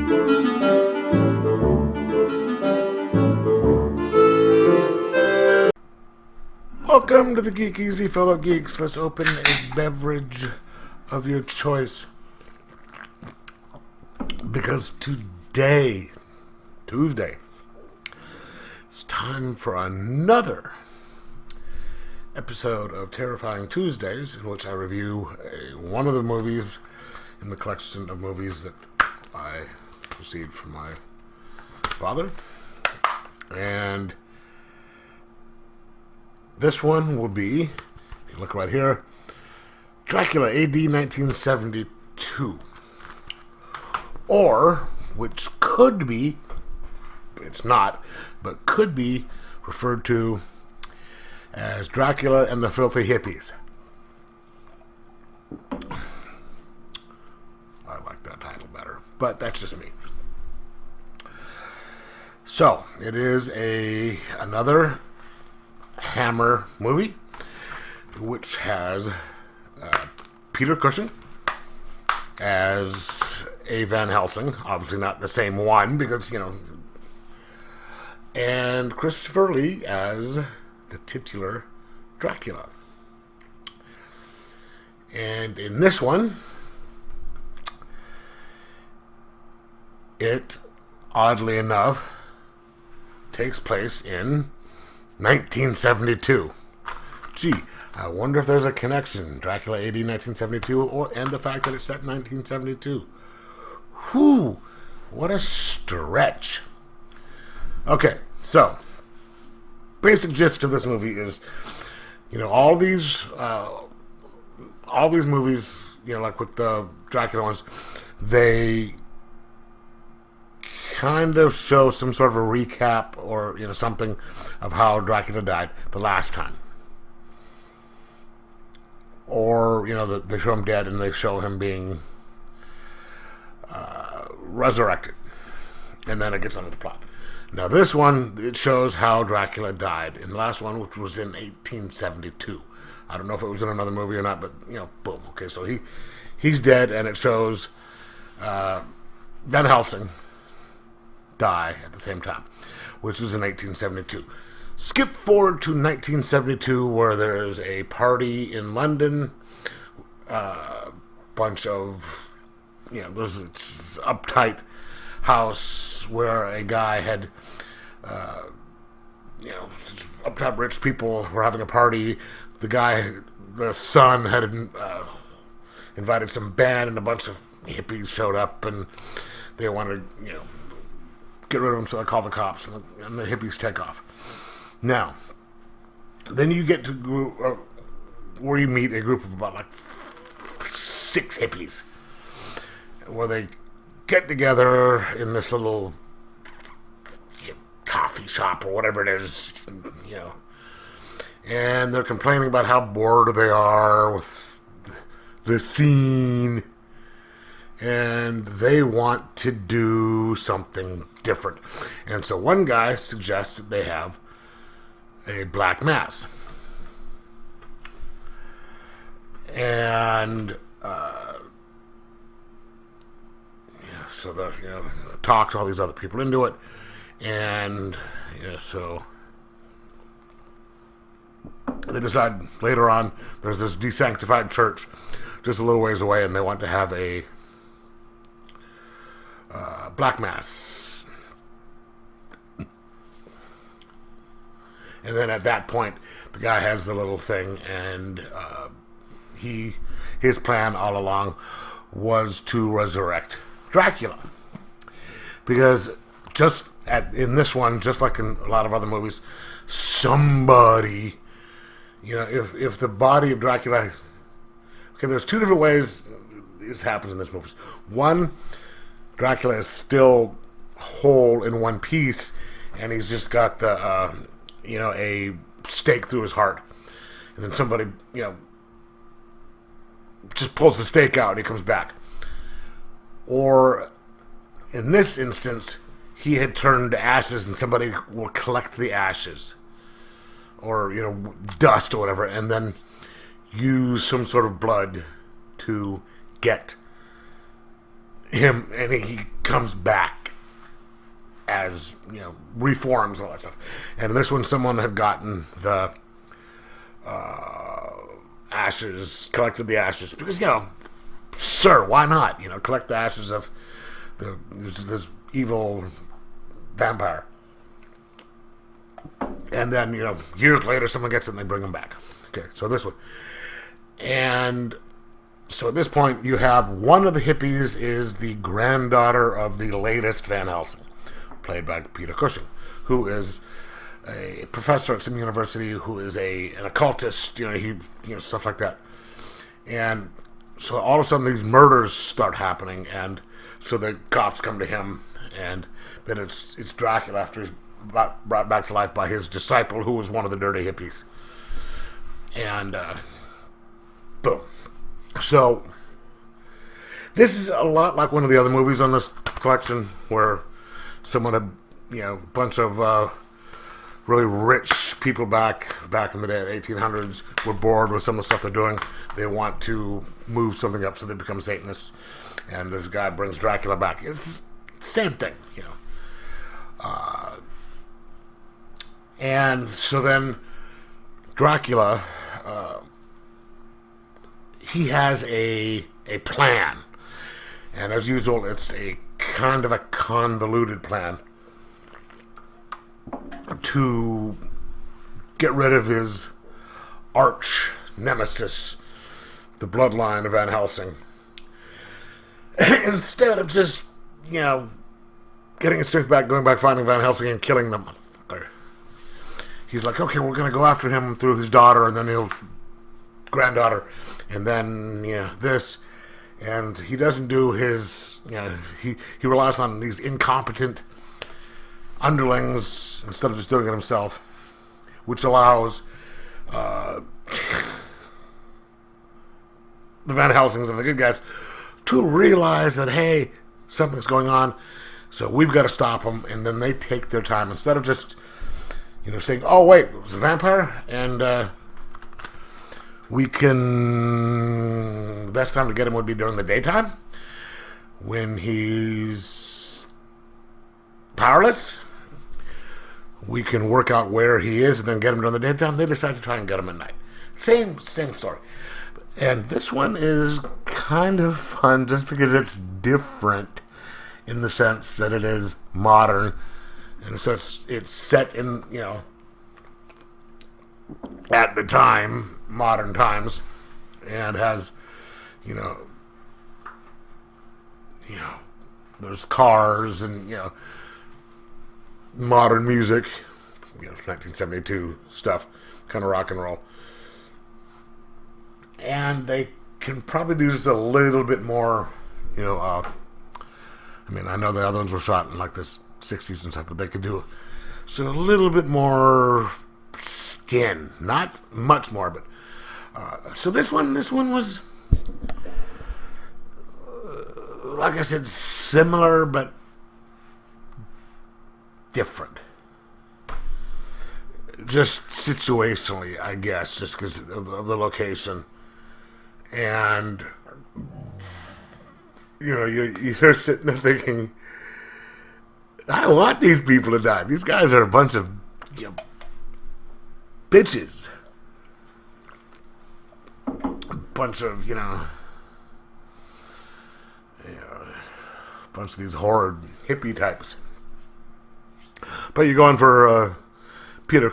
Welcome to the Geek Easy, fellow geeks. Let's open a beverage of your choice. Because today, Tuesday, it's time for another episode of Terrifying Tuesdays, in which I review one of the movies in the collection of movies that I received from my father. And this one will be, if you look right here, Dracula AD 1972. Or, which could be, it's not, but could be referred to as Dracula and the Filthy Hippies. I like that title better, but that's just me. So, it is another Hammer movie, which has Peter Cushing as a Van Helsing, obviously not the same one, because, and Christopher Lee as the titular Dracula. And in this one, it, oddly enough, takes place in 1972. Gee, I wonder if there's a connection. Dracula AD 1972 and the fact that it's set in 1972. Whew, what a stretch. Okay, so basic gist of this movie is, all these movies, like with the Dracula ones, they kind of show some sort of a recap or something of how Dracula died the last time, or they show him dead and they show him being resurrected, and then it gets on with the plot. Now this one, it shows how Dracula died in the last one, which was in 1872. I don't know if it was in another movie or not, but boom. Okay, so he's dead, and it shows Van Helsing die at the same time, which was in 1872. Skip forward to 1972, where there's a party in London. Bunch of, there's this uptight house where a guy had, uptight rich people were having a party. The son had invited some band, and a bunch of hippies showed up, and they wanted, get rid of him, so they call the cops, and the hippies take off. Now, then you get to where you meet a group of about 6 hippies, where they get together in this little coffee shop or whatever it is, and they're complaining about how bored they are with the scene, and they want to do something different. And so one guy suggests that they have a black mass. And so the talks all these other people into it, and so they decide later on there's this desanctified church just a little ways away, and they want to have a black mass. And then at that point, the guy has the little thing, and his plan all along was to resurrect Dracula, because in this one, just like in a lot of other movies, somebody, if the body of Dracula, okay, there's 2 different ways this happens in this movie. One, Dracula is still whole in one piece, and he's just got the a stake through his heart, and then somebody just pulls the stake out and he comes back. Or in this instance, he had turned to ashes, and somebody will collect the ashes or dust or whatever, and then use some sort of blood to get him, and he comes back as, reforms and all that stuff. And in this one, someone had gotten the ashes, collected the ashes, because, sir, why not? Collect the ashes of this evil vampire. And then, years later, someone gets it and they bring him back. Okay, so this one. And so at this point, you have one of the hippies is the granddaughter of the latest Van Helsing, played by Peter Cushing, who is a professor at some university, who is an occultist, stuff like that. And so all of a sudden these murders start happening, and so the cops come to him, and then it's Dracula after he's brought back to life by his disciple, who was one of the dirty hippies. And boom. So this is a lot like one of the other movies on this collection, where someone had, a bunch of really rich people back in the day, 1800s, were bored with some of the stuff they're doing. They want to move something up, so they become Satanists. And this guy brings Dracula back. It's the same thing, And so then Dracula, he has a plan. And as usual, it's a kind of a convoluted plan to get rid of his arch nemesis, the bloodline of Van Helsing. Instead of just, getting his strength back, going back, finding Van Helsing and killing the motherfucker. He's like, okay, we're going to go after him through his daughter, and then his granddaughter, and then, this. And he doesn't do his, he relies on these incompetent underlings instead of just doing it himself, which allows the Van Helsings and the good guys to realize that, hey, something's going on, so we've got to stop them. And then they take their time instead of just, saying, oh, wait, it was a vampire, and the best time to get him would be during the daytime when he's powerless. We can work out where he is and then get him during the daytime. They decide to try and get him at night. Same story. And this one is kind of fun just because it's different in the sense that it is modern. And so it's set in, at the time, modern times, and has, there's cars and, modern music, 1972 stuff, kind of rock and roll. And they can probably do just a little bit more, I know the other ones were shot in like the 60s and stuff, but they could do so a little bit more skin, not much more, but so this one was, like I said, similar but different. Just situationally, I guess, just because of the location. And, you're sitting there thinking, I want these people to die. These guys are a bunch of bitches. A bunch of, bunch of these horrid hippie types. But you're going for Peter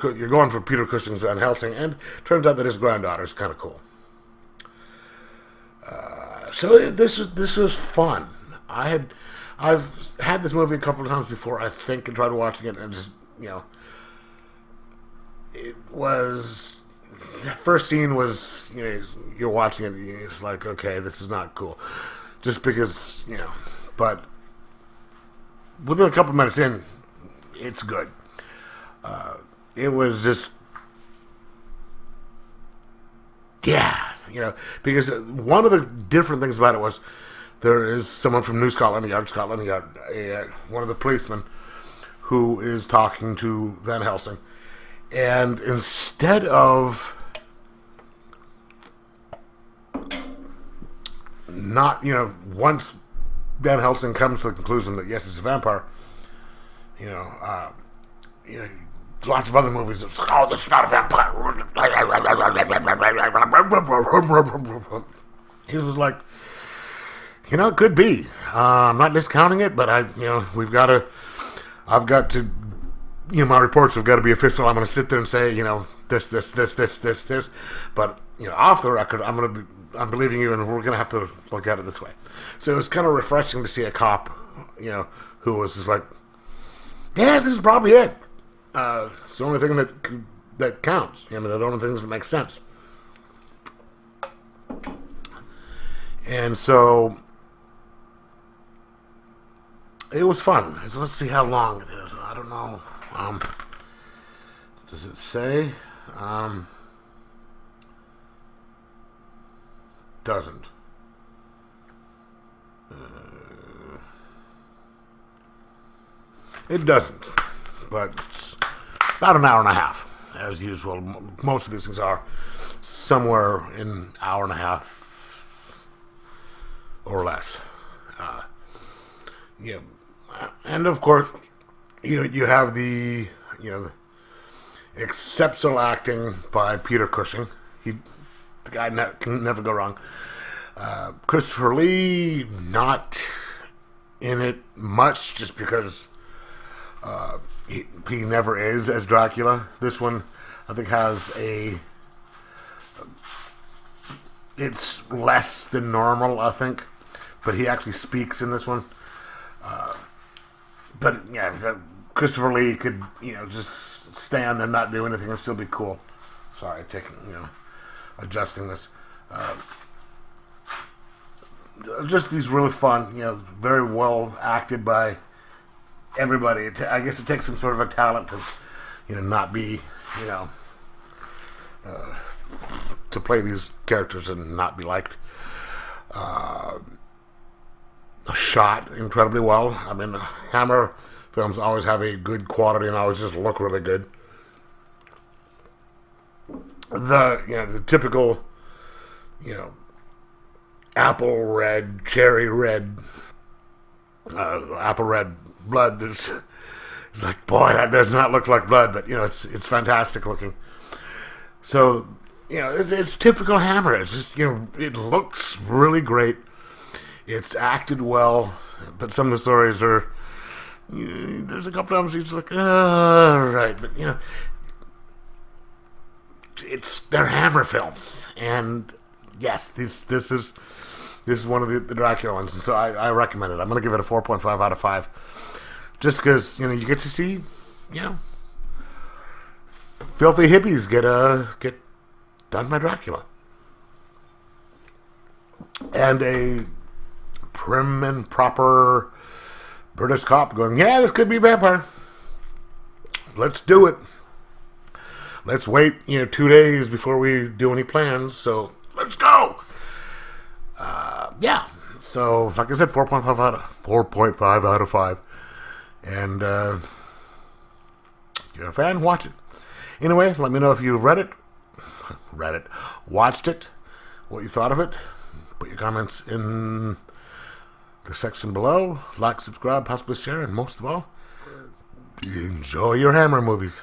Cushing's Van Helsing, and turns out that his granddaughter is kind of cool. So this was fun. I've had this movie a couple of times before, I think, and tried watching it, and just it was, that first scene was, you're watching it, it's like, okay, this is not cool, just because, but within a couple of minutes in, it's good. It was just, because one of the different things about it was there is someone from New Scotland Yard, one of the policemen who is talking to Van Helsing, and instead of not, once Van Helsing comes to the conclusion that yes, it's a vampire, you know, lots of other movies. It's like, oh, this is not a vampire. He was like, you know, it could be. I'm not discounting it, but I've got to, my reports have got to be official. I'm going to sit there and say, this. But, off the record, I'm believing you, and we're going to have to look at it this way. So it was kind of refreshing to see a cop, who was just like, yeah, this is probably it. It's the only thing that counts. The only things that make sense. And so it was fun. So let's see how long it is. I don't know. Does it say? Doesn't. It doesn't. But it's about an hour and a half, as usual. Most of these things are somewhere in an hour and a half or less. And of course, you have the exceptional acting by Peter Cushing. The guy can never go wrong. Christopher Lee, not in it much, just because he never is as Dracula. This one, I think, has it's less than normal, I think, but he actually speaks in this one. But yeah, Christopher Lee could, just stand there, not do anything, and still be cool. Sorry, adjusting this. Just these really fun, very well acted by everybody. I guess it takes some sort of a talent to, not be, to play these characters and not be liked. Shot incredibly well. I mean, Hammer films always have a good quality and always just look really good. The typical, apple red, cherry red, apple red blood. It's like, boy, that does not look like blood, but it's fantastic looking. So it's typical Hammer. It's just it looks really great. It's acted well, but some of the stories are. There's a couple times you're just like, right, but they're Hammer films, and yes, this is one of the Dracula ones, and so I recommend it. I'm going to give it a 4.5 out of 5, just because you get to see, filthy hippies get done by Dracula, and a prim and proper British cop going, yeah, this could be a vampire. Let's do it. Let's wait, 2 days before we do any plans. So let's go. Yeah. So, like I said, 4.5 out of 5. And if you're a fan, watch it. Anyway, let me know if you watched it, what you thought of it. Put your comments in the section below. Like, subscribe, possibly share, and most of all, enjoy your Hammer movies.